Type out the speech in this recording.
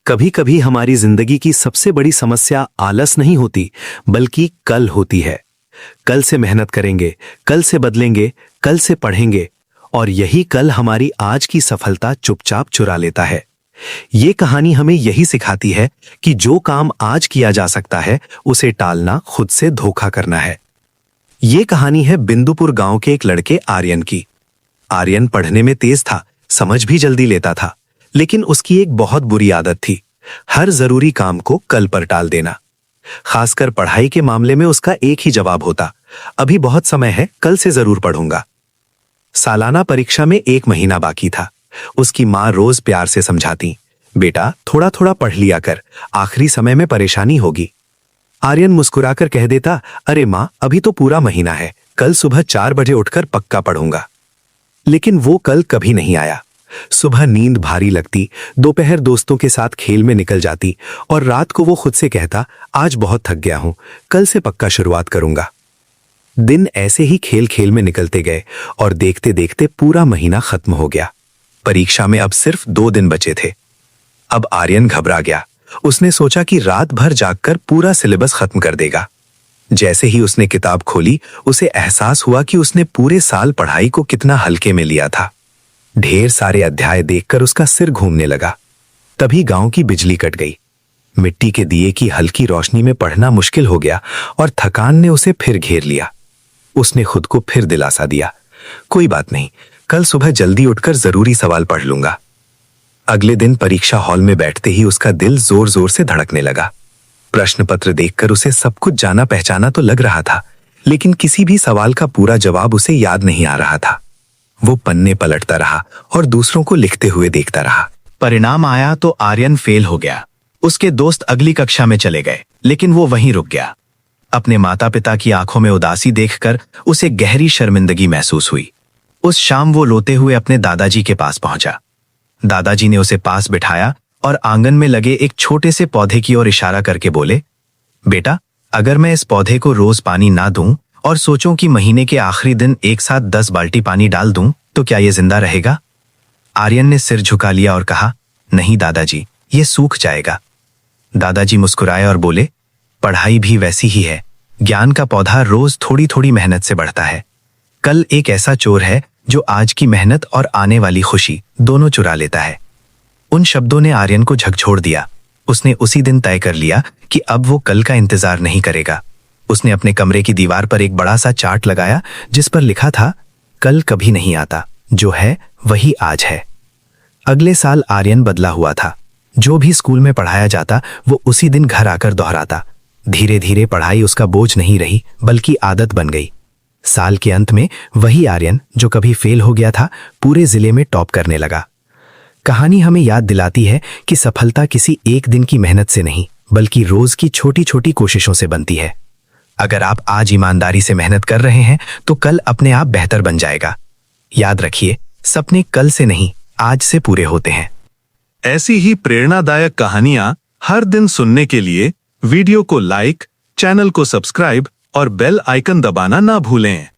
कभी कभी हमारी जिंदगी की सबसे बड़ी समस्या आलस नहीं होती, बल्कि कल होती है। कल से मेहनत करेंगे, कल से बदलेंगे, कल से पढ़ेंगे, और यही कल हमारी आज की सफलता चुपचाप चुरा लेता है। ये कहानी हमें यही सिखाती है कि जो काम आज किया जा सकता है, उसे टालना खुद से धोखा करना है। ये कहानी है बिंदुपुर गांव के एक लड़के आर्यन की। आर्यन पढ़ने में तेज था, समझ भी जल्दी लेता था, लेकिन उसकी एक बहुत बुरी आदत थी, हर जरूरी काम को कल पर टाल देना। खासकर पढ़ाई के मामले में उसका एक ही जवाब होता, अभी बहुत समय है, कल से जरूर पढ़ूंगा। सालाना परीक्षा में 1 महीना बाकी था। उसकी माँ रोज प्यार से समझाती, बेटा थोड़ा थोड़ा पढ़ लिया कर, आखिरी समय में परेशानी होगी। आर्यन मुस्कुराकर कह देता, अरे माँ, अभी तो पूरा महीना है, कल सुबह 4 बजे उठकर पक्का पढ़ूंगा। लेकिन वो कल कभी नहीं आया। सुबह नींद भारी लगती, दोपहर दोस्तों के साथ खेल में निकल जाती, और रात को वो खुद से कहता, आज बहुत थक गया हूं, कल से पक्का शुरुआत करूंगा। दिन ऐसे ही खेल खेल में निकलते गए, और देखते देखते पूरा महीना खत्म हो गया। परीक्षा में अब सिर्फ 2 दिन बचे थे। अब आर्यन घबरा गया। उसने सोचा कि रात भर जागकर पूरा सिलेबस खत्म कर देगा। जैसे ही उसने किताब खोली, उसे एहसास हुआ कि उसने पूरे साल पढ़ाई को कितना हल्के में लिया था। ढेर सारे अध्याय देखकर उसका सिर घूमने लगा। तभी गांव की बिजली कट गई। मिट्टी के दिए की हल्की रोशनी में पढ़ना मुश्किल हो गया, और थकान ने उसे फिर घेर लिया। उसने खुद को फिर दिलासा दिया, कोई बात नहीं, कल सुबह जल्दी उठकर जरूरी सवाल पढ़ लूंगा। अगले दिन परीक्षा हॉल में बैठते ही उसका दिल जोर जोर से धड़कने लगा। प्रश्न पत्र देखकर उसे सब कुछ जाना पहचाना तो लग रहा था, लेकिन किसी भी सवाल का पूरा जवाब उसे याद नहीं आ रहा था। वो पन्ने पलटता रहा और दूसरों को लिखते हुए देखता रहा। परिणाम आया तो आर्यन फेल हो गया। उसके दोस्त अगली कक्षा में चले गए, लेकिन वो वहीं रुक गया। अपने माता पिता की आंखों में उदासी देखकर उसे गहरी शर्मिंदगी महसूस हुई। उस शाम वो रोते हुए अपने दादाजी के पास पहुंचा। दादाजी ने उसे पास बिठाया और आंगन में लगे एक छोटे से पौधे की ओर इशारा करके बोले, बेटा, अगर मैं इस पौधे को रोज पानी ना दूं और सोचूं कि महीने के आखिरी दिन एक साथ 10 बाल्टी पानी डाल दूं, तो क्या ये जिंदा रहेगा? आर्यन ने सिर झुका लिया और कहा, नहीं दादाजी, ये सूख जाएगा। दादाजी मुस्कुराए और बोले, पढ़ाई भी वैसी ही है, ज्ञान का पौधा रोज थोड़ी थोड़ी मेहनत से बढ़ता है। कल एक ऐसा चोर है जो आज की मेहनत और आने वाली खुशी दोनों चुरा लेता है। उन शब्दों ने आर्यन को झकझोर दिया। उसने उसी दिन तय कर लिया कि अब वो कल का इंतजार नहीं करेगा। उसने अपने कमरे की दीवार पर एक बड़ा सा चार्ट लगाया, जिस पर लिखा था, कल कभी नहीं आता, जो है वही आज है। अगले साल आर्यन बदला हुआ था। जो भी स्कूल में पढ़ाया जाता, वो उसी दिन घर आकर दोहराता। धीरे धीरे पढ़ाई उसका बोझ नहीं रही, बल्कि आदत बन गई। साल के अंत में वही आर्यन जो कभी फेल हो गया था, पूरे जिले में टॉप करने लगा। कहानी हमें याद दिलाती है कि सफलता किसी एक दिन की मेहनत से नहीं, बल्कि रोज की छोटी छोटी कोशिशों से बनती है। अगर आप आज ईमानदारी से मेहनत कर रहे हैं, तो कल अपने आप बेहतर बन जाएगा। याद रखिए, सपने कल से नहीं, आज से पूरे होते हैं। ऐसी ही प्रेरणादायक कहानियां हर दिन सुनने के लिए वीडियो को लाइक, चैनल को सब्सक्राइब और बेल आइकन दबाना ना भूलें।